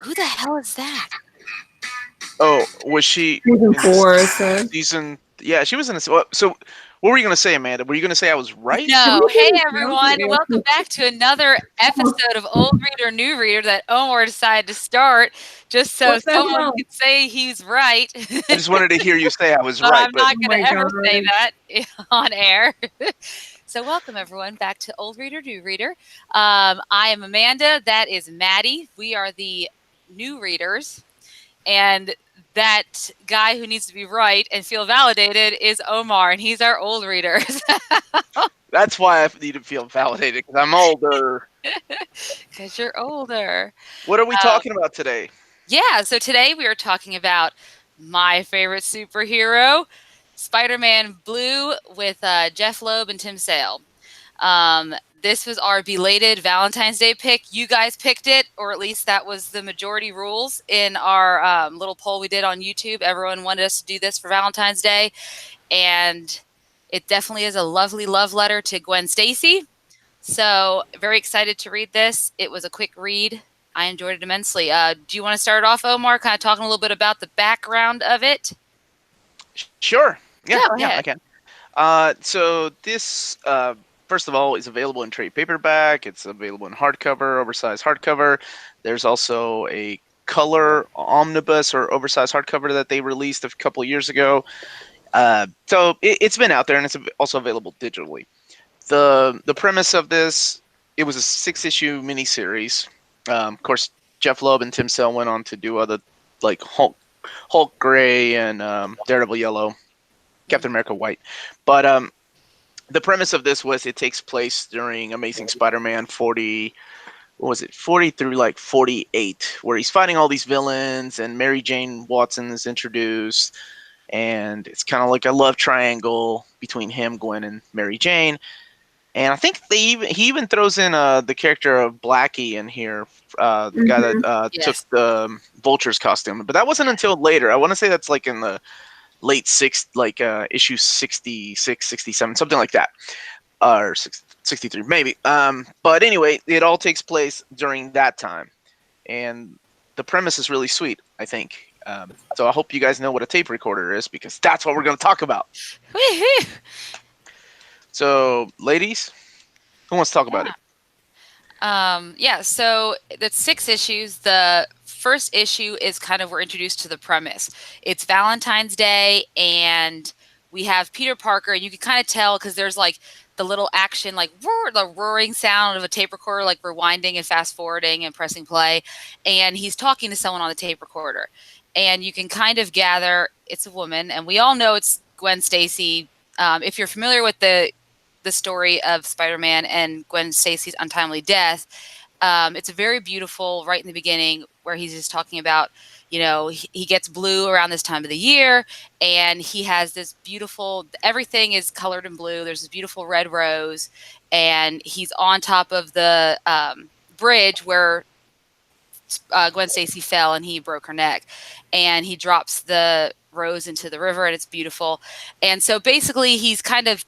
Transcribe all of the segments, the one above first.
Who the hell is that? Oh, was she Season in 4, it said. season? Yeah, she was in this. So, what were you gonna say, Amanda? Were you gonna say I was right? No. Hey, No, everyone. Welcome back to another episode of Old Reader, New Reader that Omar decided to start just so what the someone hell? could say he's right. I just wanted to hear you say I was But right, I'm but not Oh going my to ever say god. that on air. So, welcome everyone back to Old Reader, New Reader. I am Amanda. That is Maddie. We are the new readers. And that guy who needs to be right and feel validated is Omar, and he's our old readers. that's why I need to feel validated because I'm older. Because you're older. What are we Um, talking about today? yeah, so today we are talking about my favorite superhero, Spider-Man Blue with Jeph Loeb and Tim Sale. This was our belated Valentine's Day pick. You guys picked it, or at least that was the majority rules in our little poll we did on YouTube. Everyone wanted us to do this for Valentine's Day, and it definitely is a lovely love letter to Gwen Stacy. So, very excited to read this. It was a quick read. I enjoyed it immensely. Do you want to start off, Omar, kind of talking a little bit about the background of it? Sure. Yeah, Go yeah, I ahead. can. So this, first of all, is available in trade paperback. It's available in hardcover, oversized hardcover. There's also a color omnibus or oversized hardcover that they released a couple of years ago. So it's been out there, and it's also available digitally. The premise of this, it was a 6-issue miniseries. Of course, Jeph Loeb and Tim Sale went on to do other like Hulk Gray and Daredevil Yellow, Captain America White. But the premise of this was it takes place during Amazing Spider-Man 40. What was it? 40 through like 48, where he's fighting all these villains, and Mary Jane Watson is introduced, and it's kind of like a love triangle between him, Gwen, and Mary Jane. And I think he even throws in the character of Blackie in here, the guy that took Yes. the Vulture's costume. But that wasn't until later. I want to say that's like in the late issue 66, 67, something like that, or 63 maybe. But anyway, it all takes place during that time, and the premise is really sweet, I think. So I hope you guys know what a tape recorder is, because that's what we're going to talk about. Woo-hoo. So, ladies, who wants to talk about it? Yeah, so that's 6 issues. The first issue is kind of we're introduced to the premise. It's Valentine's Day, and we have Peter Parker, and you can kind of tell because there's like the little action, like roar, the roaring sound of a tape recorder, like rewinding and fast forwarding and pressing play. And he's talking to someone on the tape recorder. And you can kind of gather it's a woman, and we all know it's Gwen Stacy. If you're familiar with the story of Spider-Man and Gwen Stacy's untimely death. It's a very beautiful, right in the beginning, where he's just talking about, he gets blue around this time of the year, and he has this beautiful, everything is colored in blue. There's this beautiful red rose, and he's on top of the bridge where Gwen Stacy fell and he broke her neck, and he drops the rose into the river, and it's beautiful. And so basically, he's kind of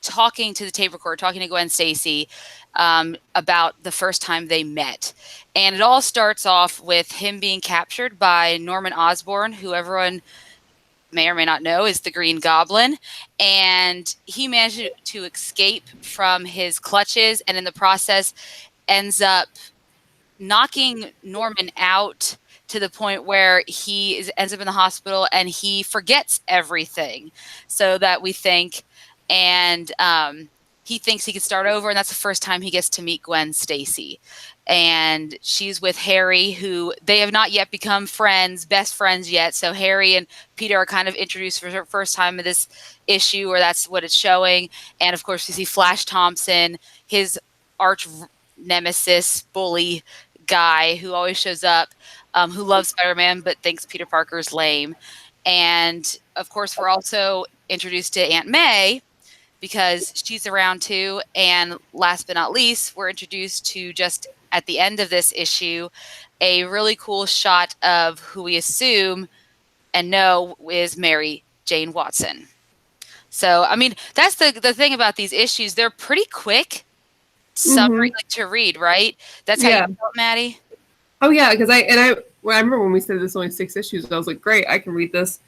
talking to the tape recorder, talking to Gwen Stacy about the first time they met. And it all starts off with him being captured by Norman Osborn, who everyone may or may not know is the Green Goblin. And he managed to escape from his clutches, and in the process ends up knocking Norman out to the point where ends up in the hospital, and he forgets everything, so that we think. And he thinks he can start over, and that's the first time he gets to meet Gwen Stacy. And she's with Harry, who they have not yet become best friends yet. So Harry and Peter are kind of introduced for the first time in this issue, or that's what it's showing. And of course, we see Flash Thompson, his arch nemesis bully guy who always shows up, who loves Spider-Man but thinks Peter Parker's lame. And of course, we're also introduced to Aunt May, because she's around too. And last but not least, we're introduced to, just at the end of this issue, a really cool shot of who we assume and know is Mary Jane Watson. So, I mean, that's the thing about these issues. They're pretty quick summary to read, right? That's how you Yeah. felt, Maddie? Oh yeah, because I remember when we said there's only 6 issues, I was like, great, I can read this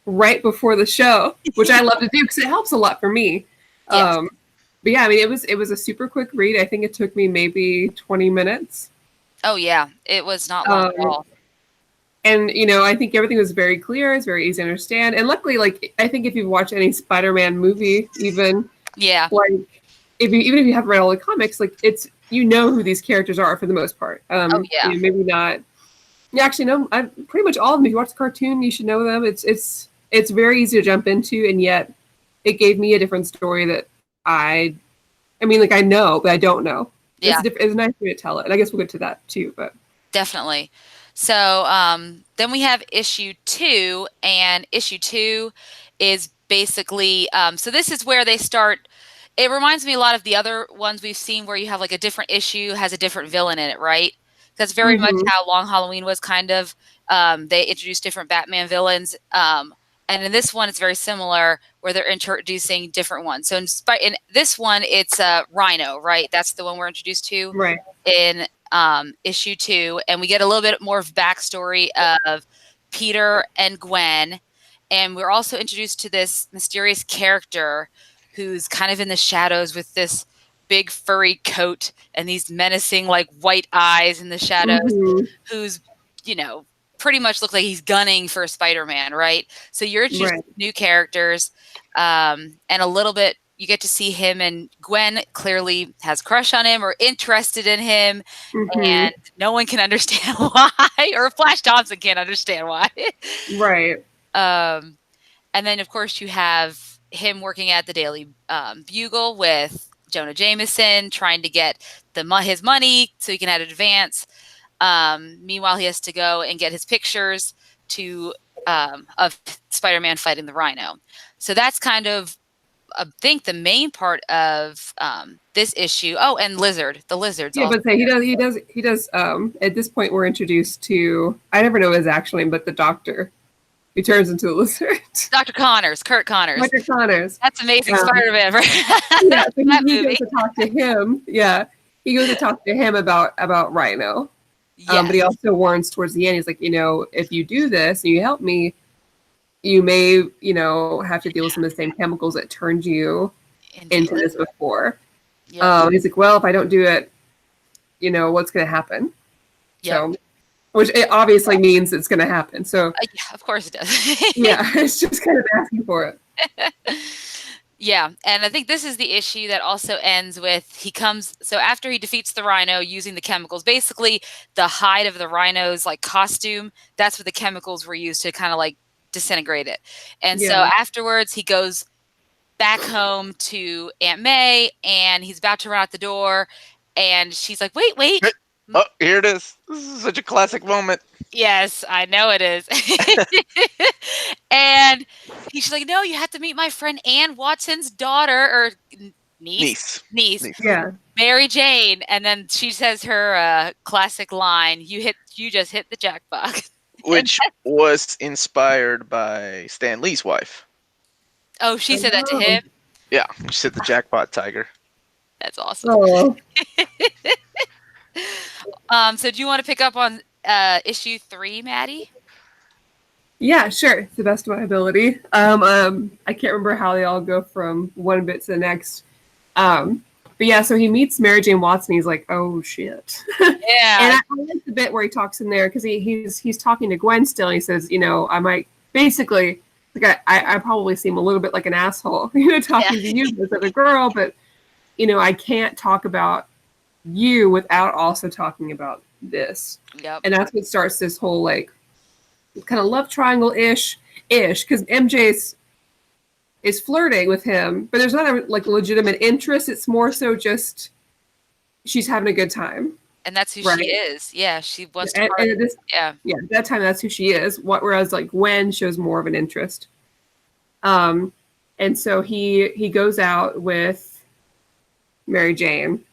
right before the show, which I love to do because it helps a lot for me. Yes. But yeah, I mean, it was a super quick read. I think it took me maybe 20 minutes. Oh yeah, it was not long at all. And I think everything was very clear. It's very easy to understand. And luckily, like I think if you've watched any Spider-Man movie, even Yeah. like even if you haven't read all the comics, like it's who these characters are for the most part. Oh yeah. Maybe not. Yeah, actually, no. I pretty much all of them. If you watch the cartoon, you should know them. It's very easy to jump into, and yet it gave me a different story that I mean, like I know, but I don't know. Yeah. It's a nice way to tell it, and I guess we'll get to that too. But Definitely. So then we have issue 2, and issue 2 is basically so this is where they start. It reminds me a lot of the other ones we've seen where you have like a different issue has a different villain in it, right? That's very much how Long Halloween was kind of. They introduced different Batman villains. And in this one, it's very similar where they're introducing different ones. So in this one, it's Rhino, right? That's the one we're introduced to right. in issue 2. And we get a little bit more of backstory of Peter and Gwen. And we're also introduced to this mysterious character who's kind of in the shadows with this big furry coat and these menacing like white eyes in the shadows, who's, pretty much looks like he's gunning for Spider-Man, right? So you're introduced to new characters, and a little bit you get to see him, and Gwen clearly has a crush on him or interested in him, and no one can understand why, or Flash Thompson can't understand why. Right. And then of course you have him working at the Daily Bugle with Jonah Jameson, trying to get his money so he can have an advance. Meanwhile, he has to go and get his pictures of Spider-Man fighting the Rhino. So that's kind of, I think, the main part of this issue. Oh, and Lizard. The Lizard's also. But say he does. At this point, we're introduced to, I never know his actual name, but the Doctor who turns into a lizard. Dr. Connors, Kurt Connors. Dr. Connors. That's Amazing Spider-Man. Yeah, so he goes to talk to him. Yeah, he goes to talk to him about Rhino. Yes. But he also warns towards the end, he's like, if you do this and you help me, you may, have to deal with some of the same chemicals that turned you into this before. Yep. He's like, well, if I don't do it, what's going to happen? Yep. So, which it obviously means it's going to happen. So, yeah, of course it does. Yeah, it's just kind of asking for it. Yeah, and I think this is the issue that also ends with so after he defeats the Rhino using the chemicals, basically the hide of the Rhino's like costume, that's what the chemicals were used to kind of like disintegrate it. And so afterwards he goes back home to Aunt May, and he's about to run out the door, and she's like, wait. Oh, here it is. This is such a classic moment. Yes, I know it is. And she's like, no, you have to meet my friend Ann Watson's daughter, or niece. Yeah. Mary Jane. And then she says her classic line, you just hit the jackpot. Which was inspired by Stan Lee's wife. Oh, she said that to him? Yeah, she said the jackpot tiger. That's awesome. So do you want to pick up on issue 3, Maddie? Yeah, sure. To the best of my ability. I can't remember how they all go from one bit to the next. But yeah, so he meets Mary Jane Watson. He's like, oh shit. Yeah. And I like the bit where he talks in there because he's talking to Gwen still. And he says, I might basically, like I probably seem a little bit like an asshole, talking to you as a girl, but I can't talk about you without also talking about this. Yep. And that's what starts this whole like kind of love triangle ish because MJ is flirting with him, but there's not a like legitimate interest. It's more so just she's having a good time. And that's who she is. Yeah, she wants to at that time that's who she is. Whereas like Gwen shows more of an interest. And so he goes out with Mary Jane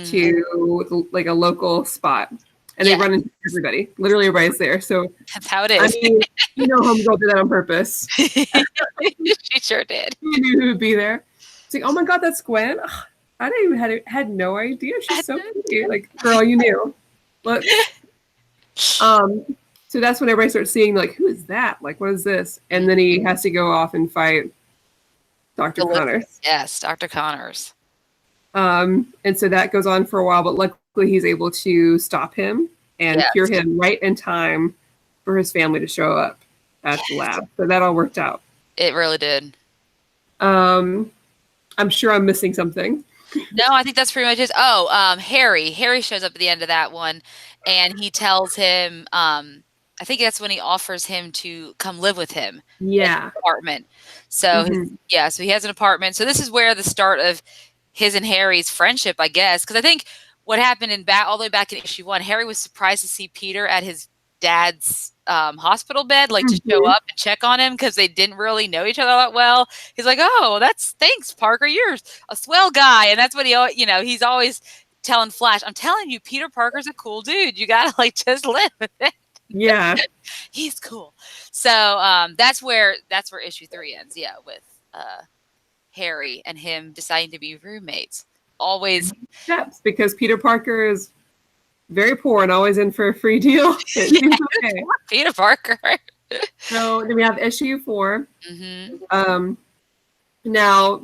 to like a local spot, and they run into everybody. Literally everybody's there. So that's how it is. I mean, Homegirl did that on purpose. She sure did. She knew who would be there. It's like, oh my god, that's Gwen. Ugh, I didn't even had no idea. She's so pretty. Like, girl, you knew. Look. So that's when everybody starts seeing, like, who is that? Like, what is this? And then he has to go off and fight Dr. Connors. Yes, Dr. Connors. And so that goes on for a while, but luckily he's able to stop him and cure him right in time for his family to show up at the lab. So that all worked out. It really did. I'm sure I'm missing something. No, I think that's pretty much it. Harry. Harry shows up at the end of that one, and he tells him, I think that's when he offers him to come live with him. Yeah. In his apartment. So, so he has an apartment. So this is where the start of his and Harry's friendship, I guess. Because I think what happened all the way back in issue 1, Harry was surprised to see Peter at his dad's hospital bed, like to show up and check on him because they didn't really know each other that well. He's like, "Oh, thanks, Parker. You're a swell guy," and that's what he's always telling Flash, "I'm telling you, Peter Parker's a cool dude. You gotta just live with it." Yeah, he's cool. So that's where issue 3 ends. Yeah, with Harry and him deciding to be roommates. Always steps because Peter Parker is very poor and always in for a free deal. It seems okay. Peter Parker. So then we have issue 4. Now,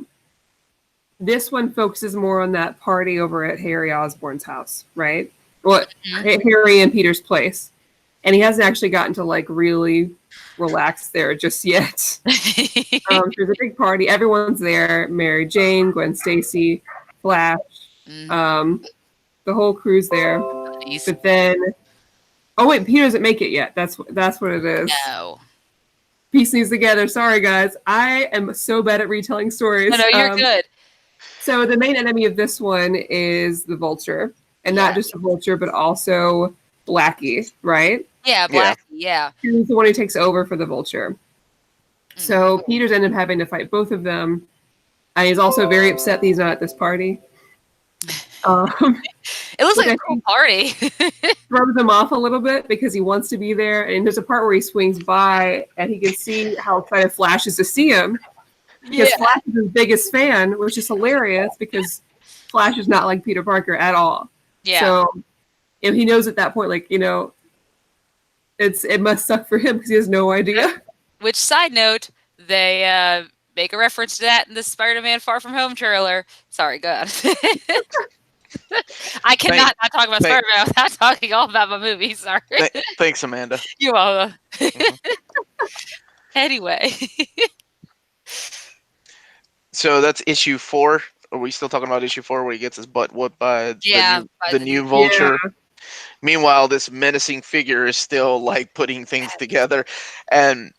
this one focuses more on that party over at Harry Osborn's house, right? Well, Harry and Peter's place. And he hasn't actually gotten to like really relax there just yet. There's a big party. Everyone's there. Mary Jane, Gwen Stacy, Flash. The whole crew's there. But then, oh wait, Peter doesn't make it yet. That's what it is. No. Piece these together. Sorry, guys. I am so bad at retelling stories. No, you're good. So the main enemy of this one is the Vulture, and not just the Vulture, but also Blackie, right? Yeah, Blackie. Yeah. He's the one who takes over for the Vulture. So Peter's ended up having to fight both of them, and he's also very upset that he's not at this party. It looks like a cool party. Throws him off a little bit because he wants to be there. And there's a part where he swings by and he can see how excited Flash is to see him. Because Flash is his biggest fan, which is hilarious because Flash is not like Peter Parker at all. Yeah. So if he knows at that point, like, it must suck for him because he has no idea. Which, side note, they make a reference to that in the Spider-Man Far From Home trailer. Sorry, God. I cannot not talk about Spider-Man without talking all about my movie. Sorry. Thanks, Amanda. You're welcome. Anyway. So that's issue 4. Are we still talking about issue 4 where he gets his butt whooped by the new Vulture? Yeah. Meanwhile, this menacing figure is still like putting things together, and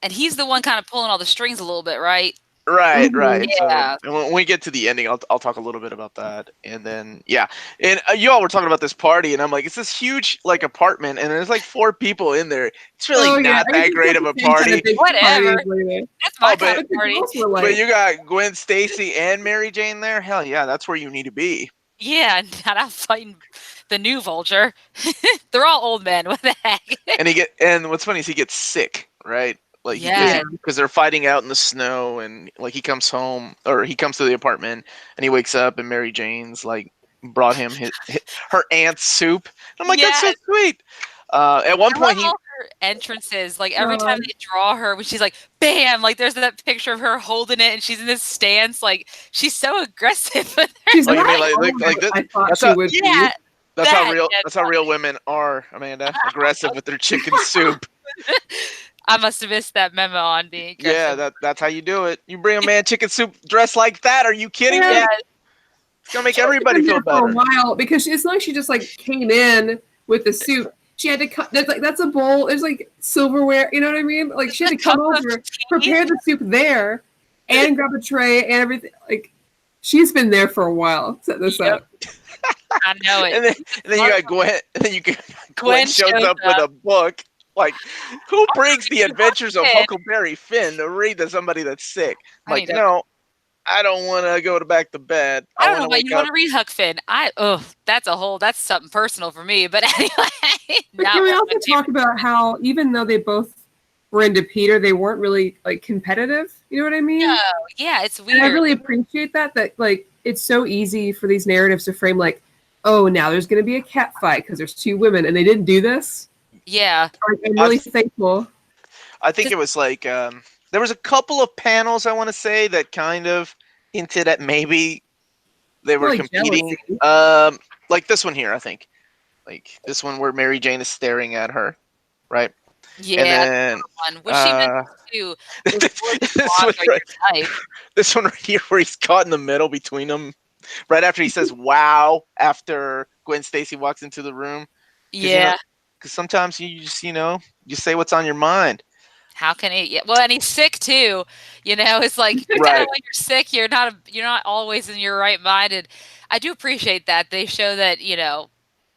he's the one kind of pulling all the strings a little bit, right? Right. Yeah. So when we get to the ending, I'll talk a little bit about that, and then and y'all were talking about this party, and I'm like, it's this huge like apartment, and there's like 4 people in there. It's really not that great of a party. Whatever. That's my kind of party. But you got Gwen Stacy and Mary Jane there. Hell yeah, that's where you need to be. Yeah, not out fighting the new Vulture. They're all old men. What the heck? And what's funny is he gets sick, right? Like, because they're fighting out in the snow, and like he comes home, or he comes to the apartment, and he wakes up, and Mary Jane's like brought him her aunt's soup. I'm like, that's so sweet. At one point, her entrances, like every time they draw her, when she's like, bam, like there's that picture of her holding it, and she's in this stance, like she's so aggressive. She's like this. I thought she would. Yeah. That's how real women are, Amanda. Aggressive with their chicken soup. I must have missed that memo on being aggressive. Yeah, that's how you do it. You bring a man chicken soup dressed like that. Are you kidding me? It's gonna make everybody feel better. For a while, because it's not like she just like came in with the soup. She had to cut. That's a bowl. There's like silverware. You know what I mean? Like she had to come over, prepare the soup there, and grab a tray and everything. Like she's been there for a while. Set this up. I know it. And then you got Gwen. And then Gwen shows up with a book. Like, who brings the adventures of Huckleberry Finn to read to somebody that's sick? Like, no, I don't want to go back to bed. I don't know why you want to read Huck Finn. That's something personal for me. But anyway. But can we also talk about how, even though they both were into Peter, they weren't really like competitive? You know what I mean? No, yeah, it's weird. And I really appreciate that like it's so easy for these narratives to frame like, oh, now there's going to be a cat fight because there's 2 women, and they didn't do this. Yeah. I'm really thankful. I think it was like there was a couple of panels I want to say that kind of hinted at maybe they were Like competing. jealousy. Like this one here, I think. Like this one where Mary Jane is staring at her, right? And Yeah. then One. Which she mentioned too. Those gorgeous blondes are your type. this one right here where he's caught in the middle between them, right after he says "wow" after Gwen Stacy walks into the room. Yeah. Because sometimes you just you say what's on your mind. How can he? Yeah, well, and he's sick too. It's like kind Right. of when you're sick, you're not always in your right mind. And I do appreciate that they show that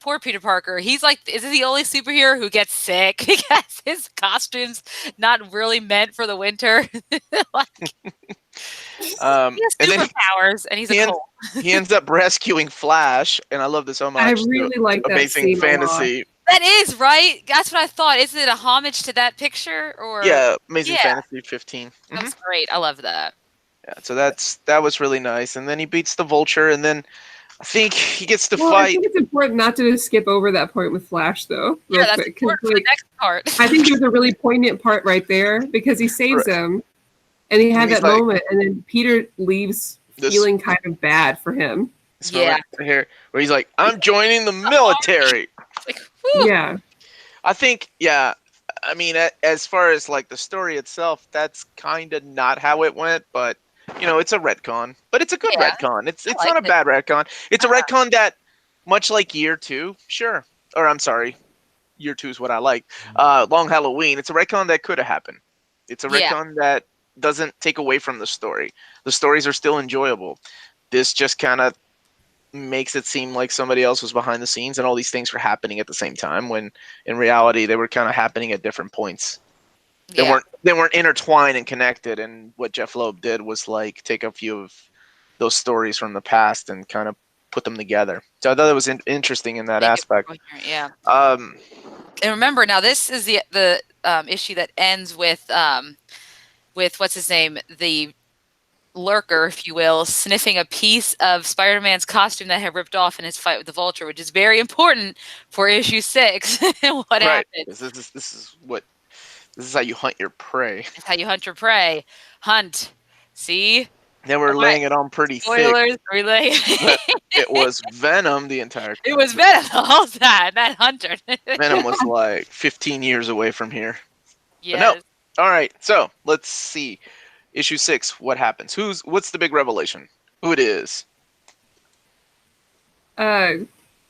poor Peter Parker. He's like, is he the only superhero who gets sick because his costume's not really meant for the winter? Like, he has And then superpowers, and he's he, a en- cold. he ends up rescuing Flash, and I love this I homage to really like that Amazing scene a lot. Fantasy. That is right. That's what I thought. Is it a homage to that picture or? Yeah, Amazing Yeah, Fantasy 15. that was great. I love that. Yeah, so that was really nice. And then he beats the Vulture, and then I think he gets to Well, I fight. think it's important not to skip over that point with Flash, though, real Yeah, that's quick. 'Cause, important for the next part. I think there's a really poignant part right there because he saves him, and he had And he's that like- moment, and then Peter leaves This- feeling kind of bad for him. This moment right here, where he's like, "I'm joining the military." Like, whew. Yeah. I think, yeah. I mean, as far as like the story itself, that's kind of not how it went, but it's a retcon, but it's a good retcon. It's like not a it. bad retcon. It's a retcon that, much like Year 2, sure, or I'm sorry, Year 2 is what I like. Long Halloween, it's a retcon that could have happened. It's a retcon that doesn't take away from the story. The stories are still enjoyable. This just kind of makes it seem like somebody else was behind the scenes and all these things were happening at the same time when in reality they were kind of happening at different points. They weren't intertwined and connected, and what Jeph Loeb did was like take a few of those stories from the past and kind of put them together. So I thought it was interesting in that aspect. Yeah. Um, And remember, now this is the issue that ends with what's his name, the Lurker, if you will, sniffing a piece of Spider-Man's costume that had ripped off in his fight with the Vulture, which is very important for issue 6. What happened? This is how you hunt your prey. It's how you hunt your prey. Hunt. See? They were laying it on pretty Spoilers, thick. relay. It was Venom the entire time. It was Venom the whole time, that hunter. Venom was like 15 years away from here. Yes. But no. All right. So let's see. Issue 6. What happens? What's the big revelation? Who it is?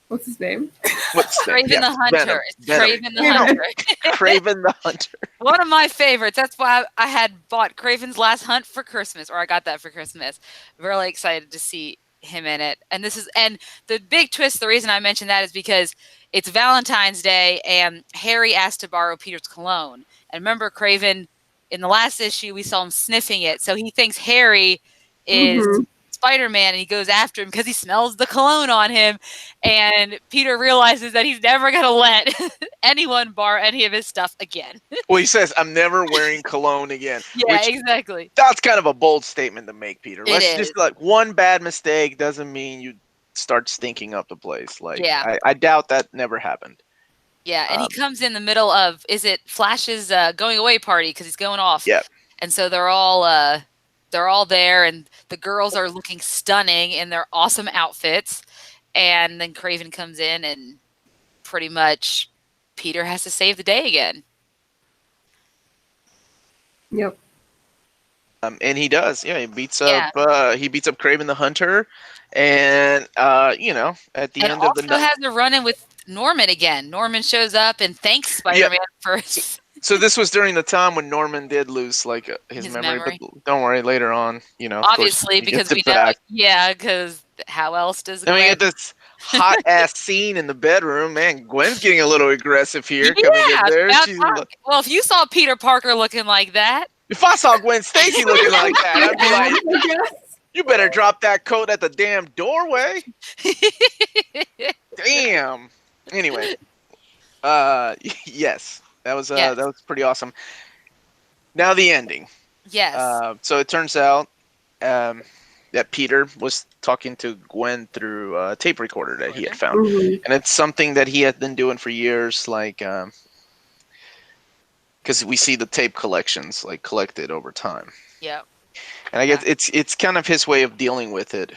What's his name? What's Craven the Hunter. It's Craven the Hunter. Craven the Hunter. One of my favorites. That's why I had bought Craven's Last Hunt for Christmas, or I got that for Christmas. Really excited to see him in it. And the big twist, the reason I mentioned that is because it's Valentine's Day and Harry asked to borrow Peter's cologne. And remember, Craven, in the last issue, we saw him sniffing it. So he thinks Harry is Spider-Man, and he goes after him because he smells the cologne on him. And Peter realizes that he's never going to let anyone borrow any of his stuff again. Well, he says, "I'm never wearing cologne again." Yeah, exactly. That's kind of a bold statement to make, Peter. It is. Just like one bad mistake doesn't mean you start stinking up the place. Like, Yeah. I doubt that never happened. Yeah, and he comes in the middle of, is it Flash's going away party because he's going off? Yeah. And so they're all there, and the girls are looking stunning in their awesome outfits. And then Craven comes in, and pretty much Peter has to save the day again. Yep. And he does. Yeah, he beats up Craven the Hunter, and at the end of the night, night, has a run-in with Norman again. Norman shows up and thanks Spider-Man for. So this was during the time when Norman did lose like his memory, but don't worry, later on, obviously because we know, because how else does Gwen? And we get this hot ass scene in the bedroom. Man, Gwen's getting a little aggressive here. Coming in there, well, if you saw Peter Parker looking like that, if I saw Gwen Stacy looking like that, I'd be like, "You better drop that coat at the damn doorway." Damn. Anyway, yes. That was pretty awesome. Now the ending. Yes. So it turns out that Peter was talking to Gwen through a tape recorder that he had found, and it's something that he had been doing for years. Like because we see the tape collections like collected over time. Yeah. And I guess it's kind of his way of dealing with it.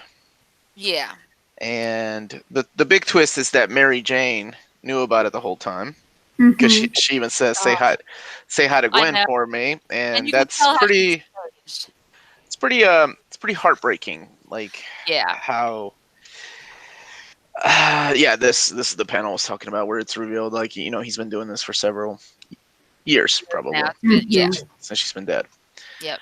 Yeah. And the big twist is that Mary Jane knew about it the whole time, because she even says, say hi to Gwen for me, and you can that's tell how pretty. she's changed. It's pretty heartbreaking. Like how. This is the panel I was talking about, where it's revealed, like, he's been doing this for several years, probably. Yeah. Since she's been dead. Yep.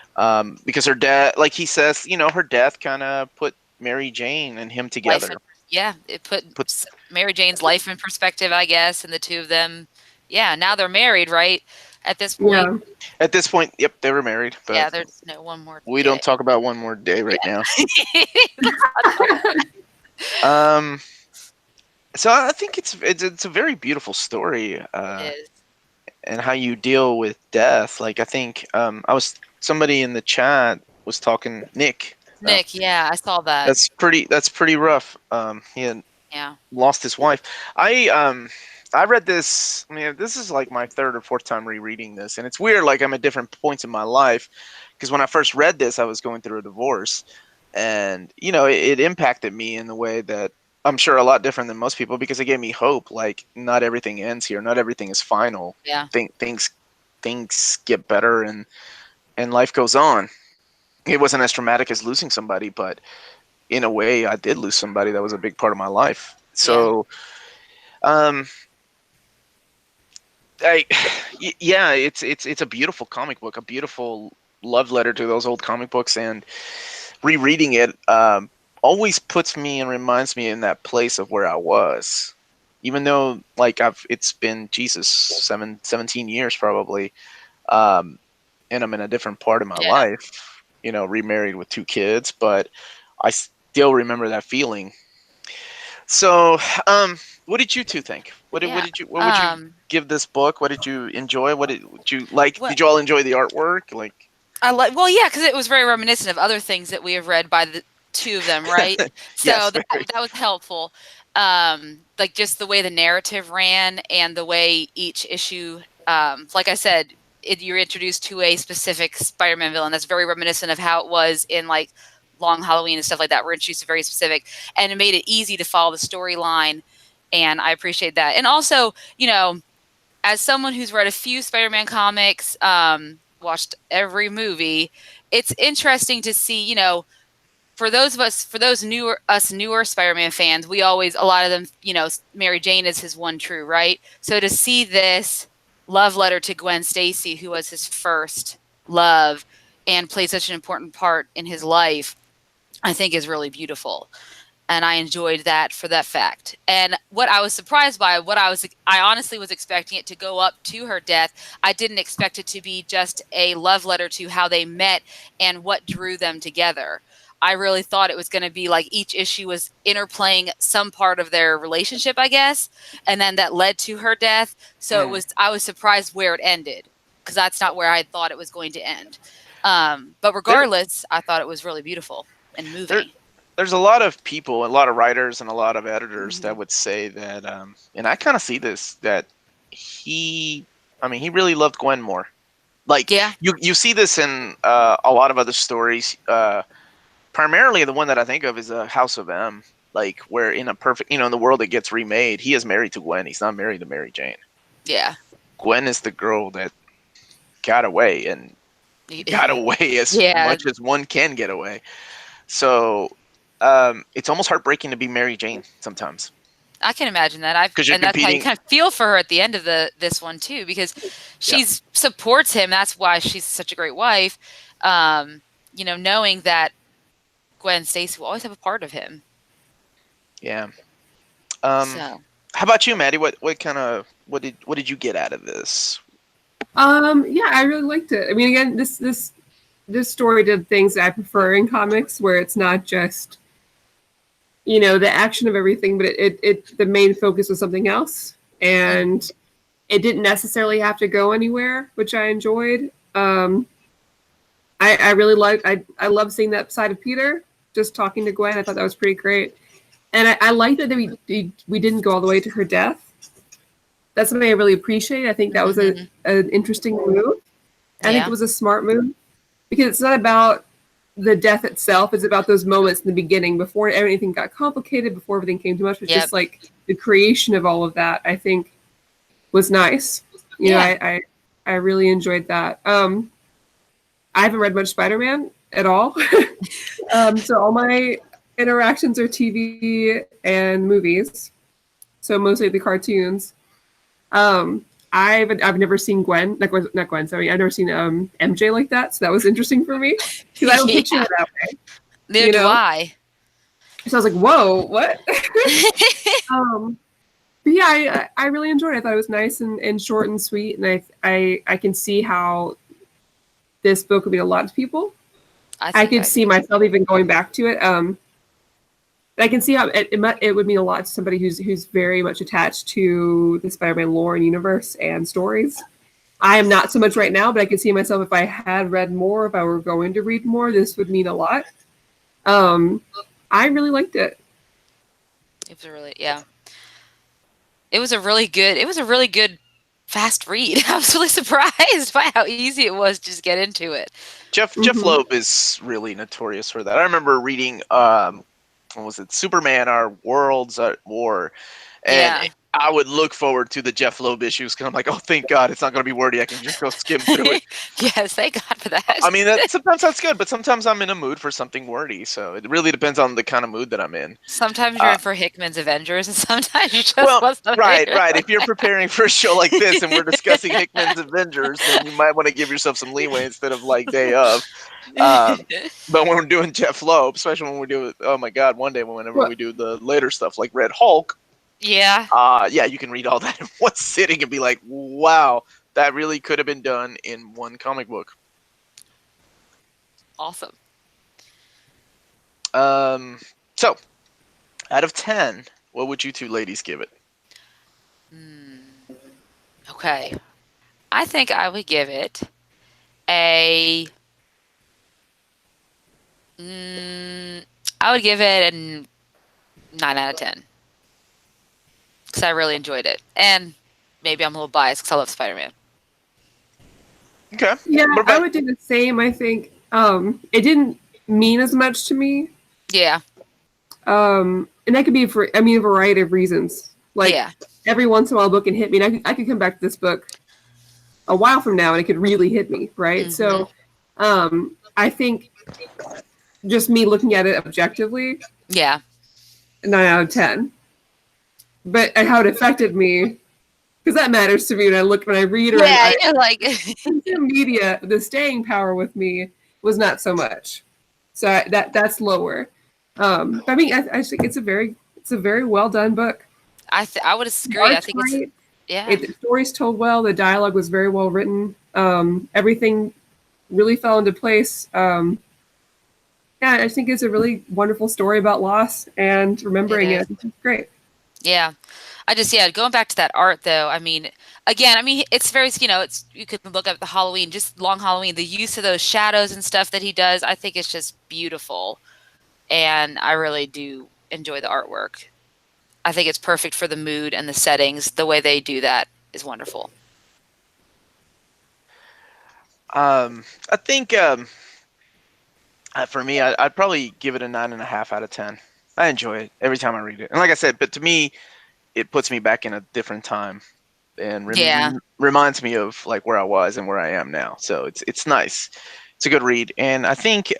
Because her dad, like he says, her death kind of put Mary Jane and him together. It put Mary Jane's life in perspective, I guess, and the two of them. Yeah, now they're married, right? At this point. Yeah. At this point, yep, they were married. But there's no one more. We don't talk about one more day right now. So I think it's a very beautiful story. It is. And how you deal with death. Like, I think somebody in the chat was talking, Nick. Nick, yeah, I saw that. That's pretty rough. He had lost his wife. I read this. I mean, this is like my third or fourth time rereading this, and it's weird. Like, I'm at different points in my life, because when I first read this, I was going through a divorce, and it impacted me in the way that I'm sure a lot different than most people, because it gave me hope. Like, not everything ends here. Not everything is final. Yeah. Things get better, and life goes on. It wasn't as traumatic as losing somebody, but in a way, I did lose somebody that was a big part of my life. So, it's a beautiful comic book, a beautiful love letter to those old comic books, and rereading it always puts me and reminds me in that place of where I was, even though, like, it's been 17 years probably, and I'm in a different part of my life. Remarried with 2 kids, but I still remember that feeling. So, what did you two think? What would you give this book? What did you enjoy? What did you like? Did you all enjoy the artwork? Like, because it was very reminiscent of other things that we have read by the 2 of them, right? So yes, that was helpful. Like, just the way the narrative ran and the way each issue, like I said, you're introduced to a specific Spider-Man villain that's very reminiscent of how it was in, like, Long Halloween and stuff like that. We're introduced to very specific, and it made it easy to follow the storyline, and I appreciate that. And also, as someone who's read a few Spider-Man comics, watched every movie, it's interesting to see, for those newer Spider-Man fans, a lot of them, Mary Jane is his one true, right? So to see this love letter to Gwen Stacy, who was his first love and played such an important part in his life, I think is really beautiful. And I enjoyed that for that fact. And what I was surprised by, I honestly was expecting it to go up to her death. I didn't expect it to be just a love letter to how they met and what drew them together. I really thought it was going to be like each issue was interplaying some part of their relationship, I guess, and then that led to her death. So I was surprised where it ended, because that's not where I thought it was going to end. But regardless, I thought it was really beautiful and moving. There's a lot of people, a lot of writers, and a lot of editors that would say that, and I kind of see this, that he really loved Gwen more. Like, you see this in a lot of other stories. Primarily, the one that I think of is House of M, like, where in a perfect, in the world that gets remade, he is married to Gwen. He's not married to Mary Jane. Yeah. Gwen is the girl that got away, and got away as much as one can get away. So it's almost heartbreaking to be Mary Jane sometimes. I can imagine that. And that's how you kind of feel for her at the end of this one too, because she supports him. That's why she's such a great wife. Knowing that Gwen Stacy will always have a part of him. Yeah. How about you, Maddie? What did you get out of this? I really liked it. I mean, again, this story did things that I prefer in comics, where it's not just the action of everything, but it the main focus was something else, and it didn't necessarily have to go anywhere, which I enjoyed. I really liked. I love seeing that side of Peter, just talking to Gwen. I thought that was pretty great, and I liked that we didn't go all the way to her death, that's something I really appreciate. I think that was an interesting move. I think it was a smart move because it's not about the death itself. It's about those moments in the beginning before anything got complicated, before everything came too much. It's just like the creation of all of that, I think, was nice. You know, I really enjoyed that. I haven't read much Spider-Man at all. So all my interactions are TV and movies. So mostly the cartoons. I've never seen Gwen, not Gwen, sorry. I've never seen MJ like that, so that was interesting for me because I don't picture her that way. Neither do I. So I was like, "Whoa, what?" But yeah, I really enjoyed it. I thought it was nice and short and sweet, and I can see how this book would mean a lot to people. I could see myself even going back to it. I can see how it would mean a lot to somebody who's very much attached to the Spider-Man lore and universe and stories. I am not so much right now, but I can see myself if I had read more, if I were going to read more, this would mean a lot. I really liked it. It was a really good fast read. I was really surprised by how easy it was to just get into it. Jeph Loeb is really notorious for that. I remember reading what was it, Superman, Our Worlds at War, and I would look forward to the Jeph Loeb issues because I'm like, oh, thank God, it's not going to be wordy. I can just go skim through it. Yes, thank God for that. I mean, sometimes that's good, but sometimes I'm in a mood for something wordy, so it really depends on the kind of mood that I'm in. Sometimes you're in for Hickman's Avengers, and sometimes you just want something. Right. If you're preparing for a show like this and we're discussing Hickman's Avengers, then you might want to give yourself some leeway instead of like day of. But when we're doing Jeph Loeb, especially when we do, oh my God, one day whenever we do the later stuff like Red Hulk. Yeah. You can read all that in one sitting and be like, wow, that really could have been done in one comic book. Awesome. So, out of 10, what would you two ladies give it? Okay. I think I would give it a... I would give it a 9 out of 10. Because I really enjoyed it. And maybe I'm a little biased because I love Spider-Man. Okay. Yeah, I would do the same, I think. It didn't mean as much to me. Yeah. And that could be for, a variety of reasons. Like, every once in a while a book can hit me. And I could come back to this book a while from now and it could really hit me, right? So, I think just me looking at it objectively. Yeah. 9 out of 10. But how it affected me, because that matters to me when I read or like media, the staying power with me was not so much. So that's lower. I think it's a very well done book. I would agree. I think great. The story's told well. The dialogue was very well written. Everything really fell into place. I think it's a really wonderful story about loss and remembering it. It's great. Yeah. Going back to that art though, it's very, you could look at the Halloween, just long Halloween, the use of those shadows and stuff that he does, I think it's just beautiful. And I really do enjoy the artwork. I think it's perfect for the mood and the settings. The way they do that is wonderful. I think, for me, I'd probably give it a 9.5 out of 10. I enjoy it every time I read it. And like I said, but to me, it puts me back in a different time and reminds me of like where I was and where I am now. So it's nice. It's a good read. And I think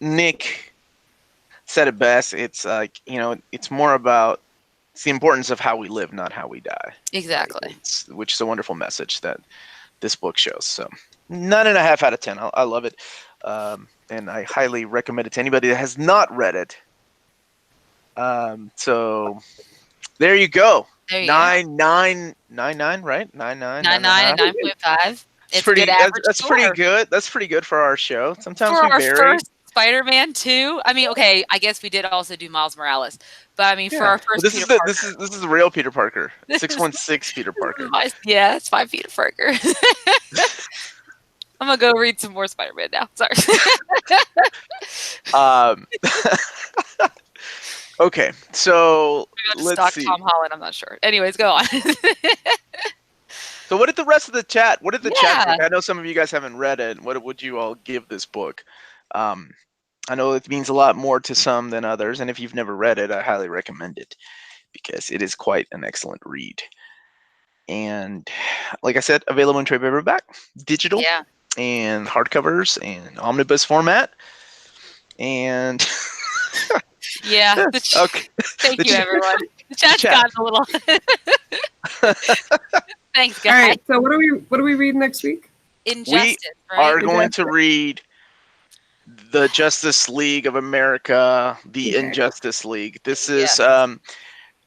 Nick said it best. It's like, it's more about it's the importance of how we live, not how we die. Exactly. Which is a wonderful message that this book shows. So 9.5 out of 10. I love it. And I highly recommend it to anybody that has not read it. So there you go. 9.9, right? 9.9 and 9.5. It's pretty. That's pretty good. That's pretty good for our show. Sometimes for we vary. Our first Spider-Man 2. Okay, I guess we did also do Miles Morales, but for our first, this is the real Peter Parker. 616 Peter Parker. Yeah, it's 5 Peter Parker. I'm gonna go read some more Spider-Man now. Sorry. Okay, so Maybe I'll let's just see. stalk Tom Holland. I'm not sure. Anyways, go on. So what did the rest of the chat? What did the chat Yeah. think? I know some of you guys haven't read it. What would you all give this book? I know it means a lot more to some than others, and if you've never read it, I highly recommend it because it is quite an excellent read. And like I said, available in trade paperback, digital, Yeah. and hardcovers and omnibus format. And Yeah. okay, Thank The you, chat- everyone. The chat's chat. gotten a little. Thanks, All guys. right. So what are we reading next week? Injustice, right? are going Injustice? to read the Justice League of America, the Okay. Injustice League. This Yeah. is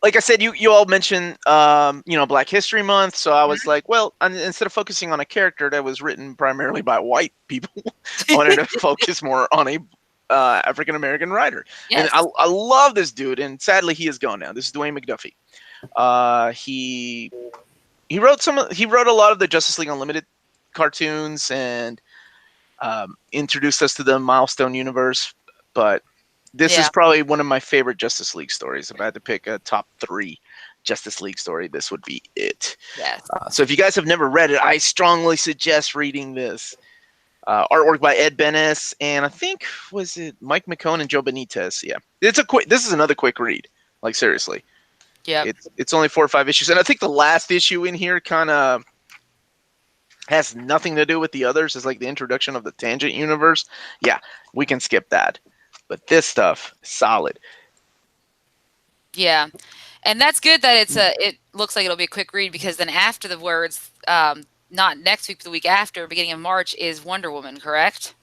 like I said, you all mentioned Black History Month, so I was like, well, instead of focusing on a character that was written primarily by white people, I wanted to focus more on a African American writer. Yes. And I love this dude, and sadly he is gone now. This is Dwayne McDuffie. He wrote a lot of the Justice League Unlimited cartoons and introduced us to the Milestone universe, but this is probably one of my favorite Justice League stories. If I had to pick a top 3 Justice League story, this would be it. Yes. So if you guys have never read it, I strongly suggest reading this. Artwork by Ed Benes, and I think was it Mike McKone and Joe Benitez. Yeah, this is another quick read. Like seriously, Yeah. it's only 4 or 5 issues, and I think the last issue in here kind of has nothing to do with the others. It's like the introduction of the Tangent universe. Yeah, we can skip that. But this stuff, solid. Yeah. And that's good that it looks like it'll be a quick read, because then after the words, not next week, but the week after, beginning of March, is Wonder Woman, correct?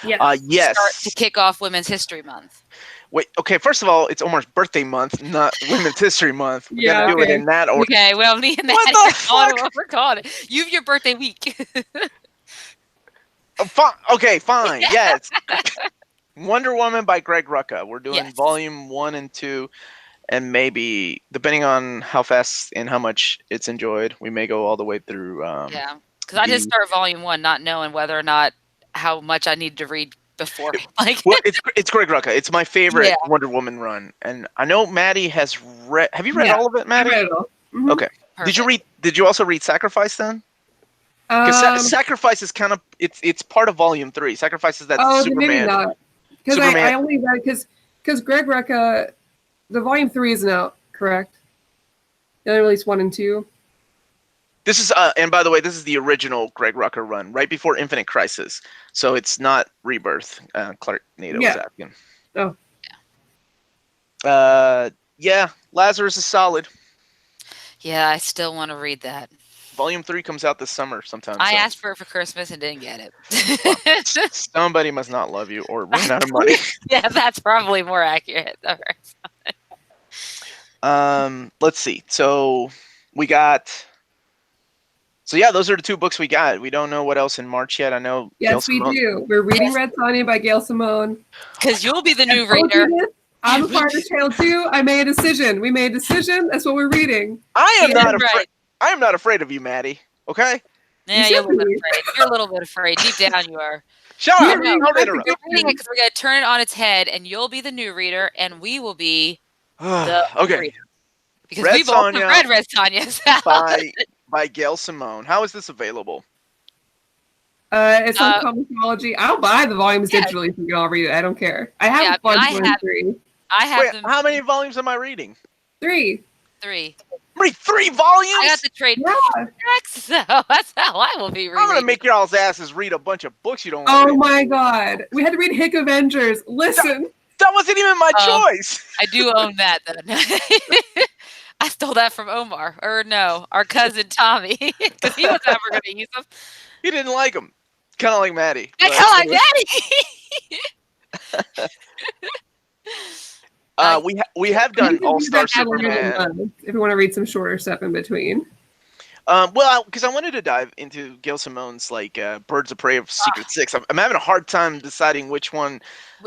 Yeah. Yes. Start to kick off Women's History Month. Wait, okay, first of all, it's Omar's birthday month, not Women's History Month. We gotta do it in that order. Okay, well, me and What Maddie the fuck? what we're calling it. You have your birthday week. Okay, fine. Yes. Wonder Woman by Greg Rucka. We're doing volume 1 and 2, and maybe, depending on how fast and how much it's enjoyed, we may go all the way through. Yeah, because I just started volume 1, not knowing whether or not how much I needed to read before. Well, it's Greg Rucka. It's my favorite Wonder Woman run, and I know Maddie has read. Have you read all of it, Maddie? I read it all. Mm-hmm. Okay. Perfect. Did you also read Sacrifice then? Because Sacrifice is kind of it's part of volume 3. Sacrifice is that Superman. Maybe not. Because I only read because Greg Rucka, the volume 3 isn't out, correct? They only released 1 and 2. This is and by the way, this is the original Greg Rucka run, right before Infinite Crisis. So it's not Rebirth. Clark Nato was asking. Oh. Yeah, Lazarus is solid. Yeah, I still want to read that. Volume 3 comes out this summer sometime. I asked for it for Christmas and didn't get it. Somebody must not love you or run out of money. Yeah, that's probably more accurate. Let's see. So we got. So yeah, those are the 2 books we got. We don't know what else in March yet. I know. Yes, we do. We're reading Red Sonja by Gail Simone. Because you'll be the new reader. I'm a part of this channel too. I made a decision. We made a decision. That's what we're reading. I am not afraid. I am not afraid of you, Maddie. Okay. Yeah, you're a little bit afraid. You're a little bit afraid. Deep down, you are. Shut up! Don't interrupt. We're reading it because we're gonna turn it on its head, and you'll be the new reader, and we will be the reader. Because Red we've all Sonja read Red Sonja. by Gail Simone. How is this available? It's on Comixology. I'll buy the volumes digitally if you can all read it. I don't care. I have volume 3. I have them. How many volumes am I reading? 3. 3. Read 3 volumes? I got the trade next, so that's how I will be reading. I'm gonna make y'all's asses read a bunch of books you don't want to read. Oh my god. We had to read Hick Avengers. Listen. That wasn't even my choice. I do own that then. I stole that from Omar. Or no, our cousin Tommy. Because he was never going to use them. He didn't like them. Kind of like Maddie. I kind of like Maddie. We have done All-Star Superman. If you want to read some shorter stuff in between. Well, because I wanted to dive into Gail Simone's Birds of Prey of Secret Six. I'm having a hard time deciding which one.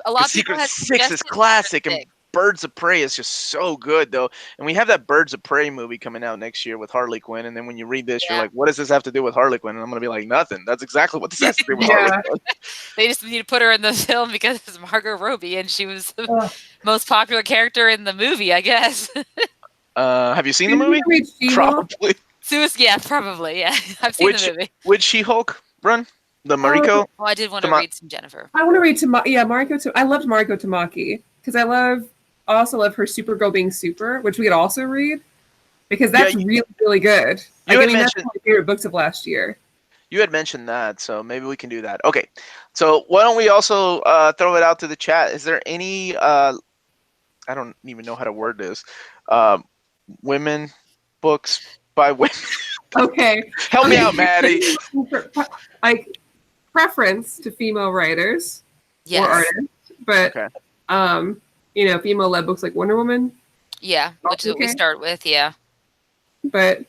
A lot of Secret Six is classic, and Birds of Prey is just so good, though. And we have that Birds of Prey movie coming out next year with Harley Quinn. And then when you read this, you're like, what does this have to do with Harley Quinn? And I'm going to be like, nothing. That's exactly what this has to do with Harley Quinn. They just need to put her in the film because it's Margot Robbie, and she was the most popular character in the movie, I guess. Have you seen the movie? Probably. Yeah, probably. Yeah, I've seen the movie. Which She-Hulk run? The Mariko? Well, I did want to read some Jennifer. I want to read Mariko. I loved Mariko Tamaki because I also love her Supergirl Being Super, which we could also read because that's really, really good. That's one of my favorite books of last year. You had mentioned that, so maybe we can do that. Okay, so why don't we also throw it out to the chat? Is there any, I don't even know how to word this, women books by women? Okay. Help me out, Maddie. Like, preference to female writers or artists, but female-led books like Wonder Woman. Yeah, which is what we start with. Yeah, but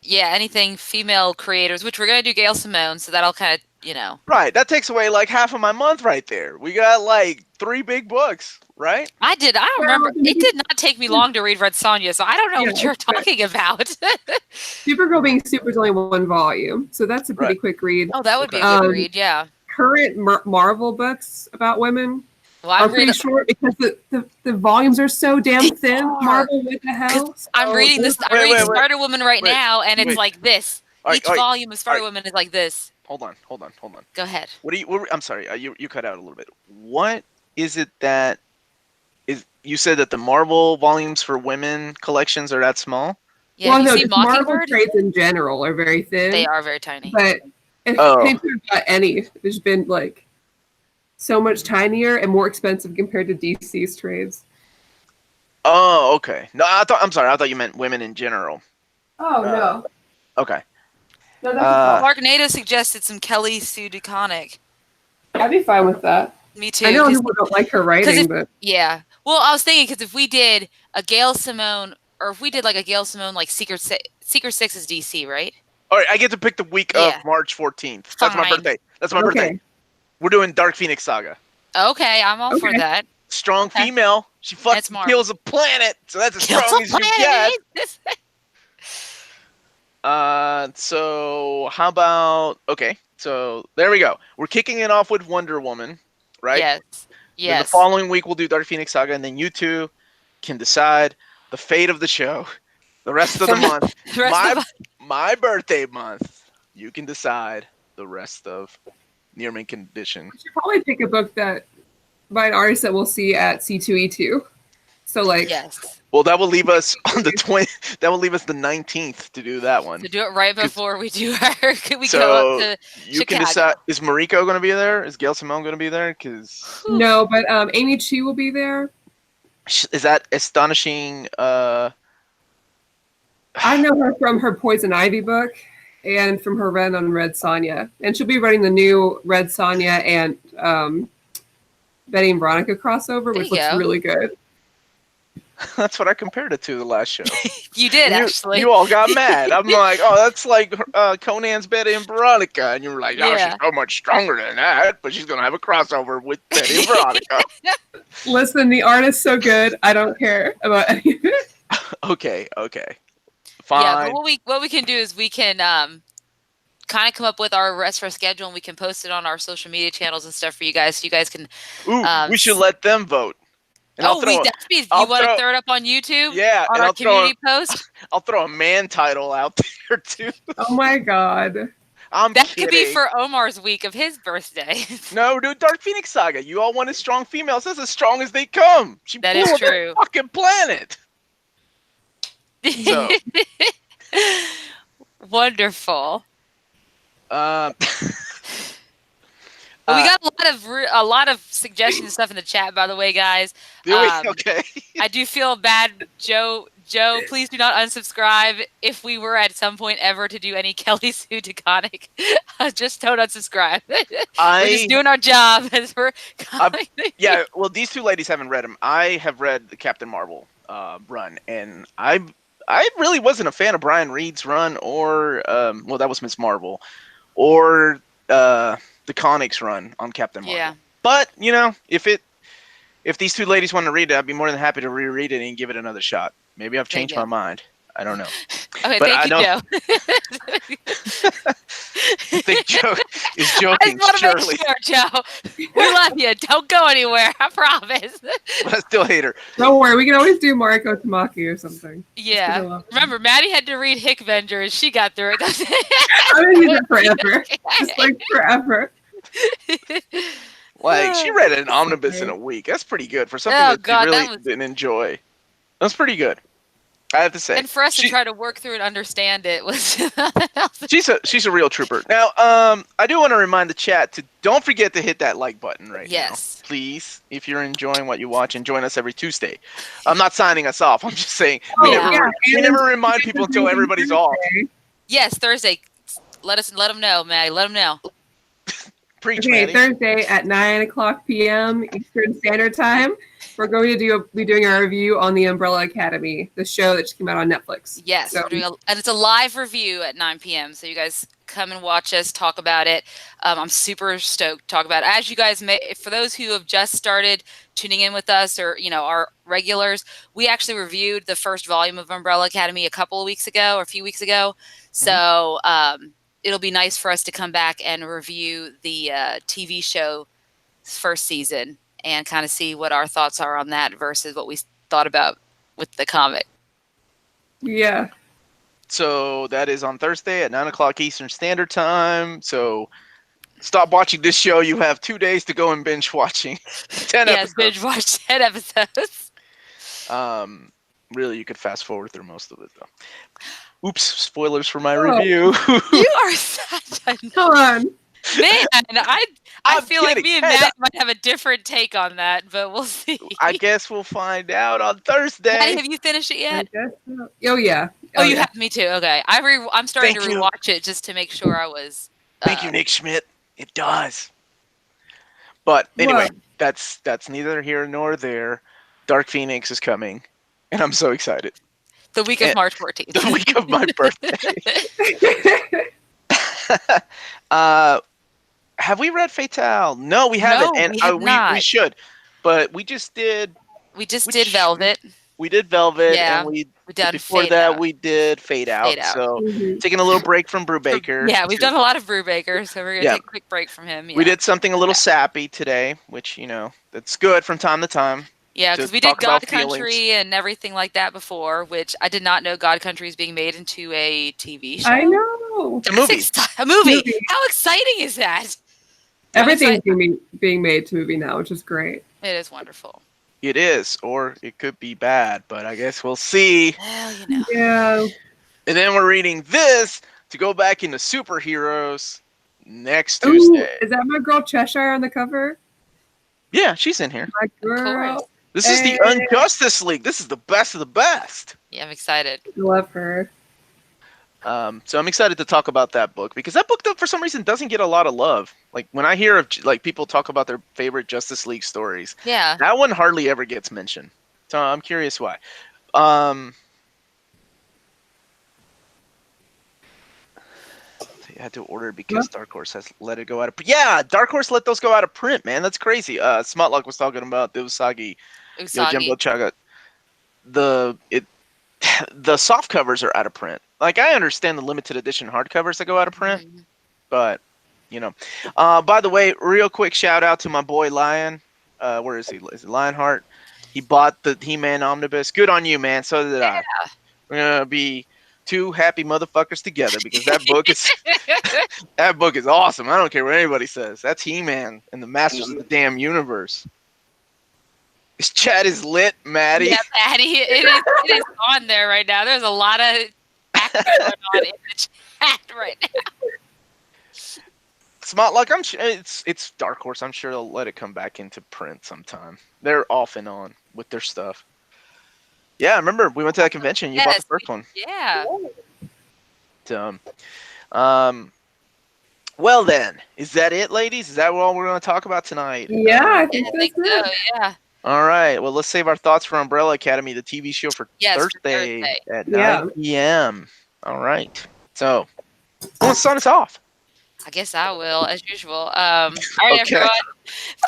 yeah, anything female creators, which we're gonna do Gail Simone, so that'll kind of right. That takes away like half of my month right there. We got like 3 big books, right? I don't remember. It did not take me long to read Red Sonja, so I don't know what you're talking about. Supergirl Being Super is only 1 volume, so that's a pretty quick read. Oh, that would be a good read, yeah. Current Marvel books about women are pretty short because the volumes are so damn thin. Marvel, what the hell? I'm reading this. I'm reading Spider Woman right now, and it's like this. Each volume of Spider Woman is like this. Hold on. Go ahead. I'm sorry. You cut out a little bit. What is it that is? You said that the Marvel volumes for women collections are that small? Yeah. Well, no, Marvel trades in general are very thin. They are very tiny. But if anything got any, there's been like so much tinier and more expensive compared to DC's trades. Oh, okay. No, I'm sorry. I thought you meant women in general. Oh no. Okay. No, that's Mark suggested some Kelly Sue DeConnick. I'd be fine with that. Me too. I know people don't like her writing, but yeah. Well, I was thinking because if we did a Gail Simone, or if we did like a Gail Simone, like Secret Six is DC, right? All right, I get to pick the week of March 14th. That's my birthday. Birthday. We're doing Dark Phoenix Saga. Okay, I'm all for that. Strong female. She fucking kills a planet, so that's as strong as you get. So how about so there we go. We're kicking it off with Wonder Woman, right? Yes. Then the following week we'll do Dark Phoenix Saga, and then you two can decide the fate of the show. The rest of the month, my birthday month, you can decide the rest of Near Mint Condition. We should probably pick a book by an artist that we'll see at C2E2. So like Well, that will leave us on the 20th. That will leave us the 19th to do that one. To do it right before we do our. Could we go up to you Chicago? Can decide. Is Mariko going to be there? Is Gail Simone going to be there? No, but Amy Chu will be there. Is that astonishing? I know her from her Poison Ivy book and from her run on Red Sonja, and she'll be writing the new Red Sonja and Betty and Veronica crossover, which looks really good. That's what I compared it to the last show. You did, actually. You all got mad. I'm like, oh, that's like Conan's Betty and Veronica. And you were like, oh, she's so much stronger than that, but she's going to have a crossover with Betty and Veronica. Listen, the art is so good. I don't care about any of it. Okay. Fine. Yeah, but what we can do is we can kind of come up with our rest of our schedule, and we can post it on our social media channels and stuff for you guys, so you guys can... we should let them vote. And you want to throw it up on YouTube? Yeah. On our community post? I'll throw a man title out there, too. Oh, my God. That could be for Omar's week of his birthday. No, dude, Dark Phoenix Saga. You all wanted strong females. That's as strong as they come. That is true. The fucking planet. So. Wonderful. We got a lot of suggestions and stuff in the chat, by the way, guys. Okay. I do feel bad, Joe. Please do not unsubscribe. If we were at some point ever to do any Kelly Sue DeConnick, just don't unsubscribe. We're just doing our job as we're. Yeah, well, these two ladies haven't read them. I have read the Captain Marvel run, and I really wasn't a fan of Brian Reed's run, or that was Miss Marvel, or the Conics run on Captain Marvel. Yeah. But if if these two ladies want to read it, I'd be more than happy to reread it and give it another shot. Maybe I've changed my mind. I don't know. Okay, but thank you, Joe. I think Joe is joking. I just want to Surely, make sure, Joe. We love you. Don't go anywhere. I promise. but I still hate her. Don't worry, we can always do Mariko Tamaki or something. Yeah. Remember, Maddie had to read Hickvenger and she got through it. I'm gonna use it forever. Just like forever. Like, she read an omnibus in a week. That's pretty good for something that she really didn't enjoy. That's pretty good, I have to say. And for us to try to work through and understand it was she's a real trooper. Now, I do want to remind the chat to don't forget to hit that like button now. Please, if you're enjoying what you watch, and join us every Tuesday. I'm not signing us off. I'm just saying we never remind people until everybody's off. Yes, Thursday. Let them know, Maddie. Let them know. Preach, okay, Maddie. Thursday at 9:00 p.m. Eastern Standard Time. We're going to be doing a review on the Umbrella Academy, the show that just came out on Netflix. Yes, so, and it's a live review at 9 p.m. So you guys come and watch us talk about it. I'm super stoked to talk about it. As you guys may, for those who have just started tuning in with us, or our regulars, we actually reviewed the first volume of Umbrella Academy a few weeks ago. So it'll be nice for us to come back and review the TV show first season and kind of see what our thoughts are on that versus what we thought about with the comic. Yeah. So that is on Thursday at 9:00 Eastern Standard Time. So stop watching this show. You have 2 days to go and binge watching 10 episodes. Yes, binge watch 10 episodes. Really, you could fast forward through most of it, though. Oops, spoilers for my review. You are such a... Come on. Man, I feel kidding. like me and Matt might have a different take on that, but we'll see. I guess we'll find out on Thursday. Maddie, have you finished it yet? I guess so. Oh, yeah. Oh, you have me too. Okay. I'm starting to rewatch it just to make sure I was... Thank you, Nick Schmidt. It does. But anyway, that's neither here nor there. Dark Phoenix is coming, and I'm so excited. The week of March 14th. The week of my birthday. Have we read Fatale? No, we haven't, we should. But we just did. We did Velvet. We did Velvet, yeah, and before that we did Fade Out. So taking a little break from Brubaker. Yeah, we've done a lot of Brubaker, so we're gonna take a quick break from him. Yeah. We did something a little sappy today, which that's good from time to time. Yeah, because we did God Country and everything like that before, which I did not know God Country is being made into a TV show. I know. A movie. A movie. How exciting is that? Everything's being made to movie now, which is great. It is wonderful. It is, or it could be bad, but I guess we'll see. Well, Yeah. And then we're reading this to go back into superheroes next Tuesday. Is that my girl Cheshire on the cover? Yeah, she's in here. My girl. This is the Unjustice League. This is the best of the best. Yeah, I'm excited. Love her. So I'm excited to talk about that book because that book, for some reason, doesn't get a lot of love. Like when I hear of people talk about their favorite Justice League stories, that one hardly ever gets mentioned. So I'm curious why. I had to order because Dark Horse has let it go out of print. Yeah, Dark Horse let those go out of print, man. That's crazy. Smutluck was talking about the Usagi. Yojimbo Chaga. The soft covers are out of print. Like, I understand the limited edition hardcovers that go out of print, but, by the way, real quick shout out to my boy Lion. Where is he? Is it Lionheart? He bought the He-Man Omnibus. Good on you, man. So did I. We're going to be two happy motherfuckers together because that book is awesome. I don't care what anybody says. That's He-Man and the Masters of the damn universe. This chat is lit, Maddie. Yeah, Maddie, it is on there right now. There's a lot of action going on in the chat right now. Smart, I'm sure it's Dark Horse. I'm sure they'll let it come back into print sometime. They're off and on with their stuff. Yeah, I remember we went to that convention. You bought the first one. Yeah. Well then, is that it, ladies? Is that all we're going to talk about tonight? Yeah, I think so. Yeah. All right. Well, let's save our thoughts for Umbrella Academy, the TV show for Thursday at 9 p.m. All right. So, who wants to sign us off? I guess I will, as usual. All right, Okay. everyone.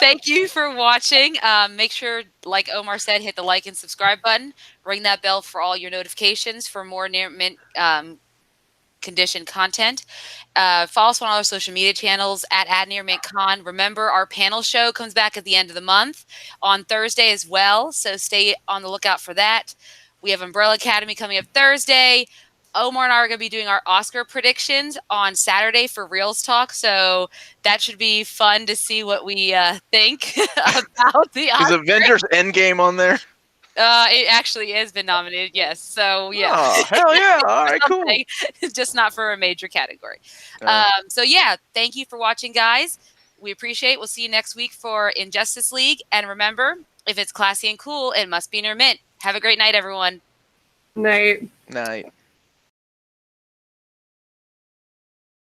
Thank you for watching. Make sure, like Omar said, hit the like and subscribe button. Ring that bell for all your notifications for more near mint condition content. Follow us on all our social media channels at Near Mint Con. Remember, our panel show comes back at the end of the month on Thursday as well, so stay on the lookout for that. We have Umbrella Academy coming up Thursday. Omar and I are going to be doing our Oscar predictions on Saturday for Reels Talk, so that should be fun to see what we think about the Is Oscar. Avengers Endgame on there? It actually has been nominated, yes. So yeah. Oh, hell yeah! All right, cool. Just not for a major category. Uh, So yeah, thank you for watching, guys. We appreciate it. We'll see you next week for Injustice League. And remember, if it's classy and cool, it must be near mint. Have a great night, everyone. Night. Night.